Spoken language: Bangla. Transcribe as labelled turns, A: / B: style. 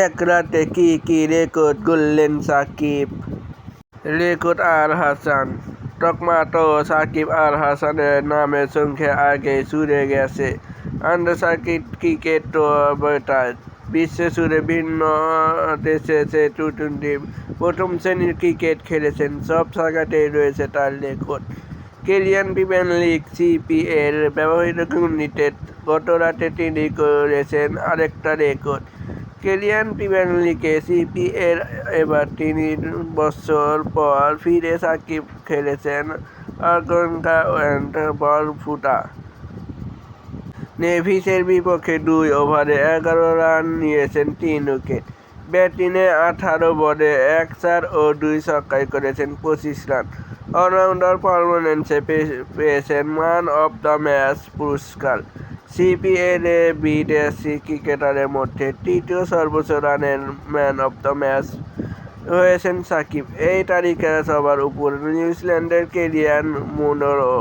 A: এক রাতে কি রেকর্ড গড়লেন সাকিব। রেকর্ড আর হাসান। তকমা তো সাকিব আর হাসানের নামের সঙ্গে আগে জুড়ে গেছে। আন্তর্জাতিক ক্রিকেট তো বটাই, বিশ্ব জুড়ে ভিন্ন দেশে সে টি-20 প্রথম শ্রেণীর ক্রিকেট খেলেছেন, সব জায়গাতেই রয়েছে তার রেকর্ড। কেরিয়ান প্রিমিয়ার লিগ সিপিএল ব্যবহৃত ঘূর্ণিতে গত রাতে তিনি করেছেন আরেকটা রেকর্ড। কেরিয়ান প্রিমিয়ার লিগে সিপিএল এবার 3 বছর পর ফিরে সাকিব খেলেছেন আগারগাঁও অ্যান্ড বরপুটা। নেভিসের বিপক্ষে 2 ওভারে 11 রান নিয়েছেন 3 উইকেট। ব্যাটিংয়ে 18 বলে 1 চার ও 2 ছক্কায় করেছেন 25 রান। অলরাউন্ডার পারফরম্যান্সে পেয়েছেন ম্যান অব দ্য ম্যাচ পুরস্কার। সিপিএলে বিদেশি ক্রিকেটারের মধ্যে তৃতীয় সর্বোচ্চ রানের ম্যান অব দ্য ম্যাচ হয়েছেন সাকিব। এই তালিকায় সবার উপরে নিউজিল্যান্ডের কেরিয়ান মুনরো।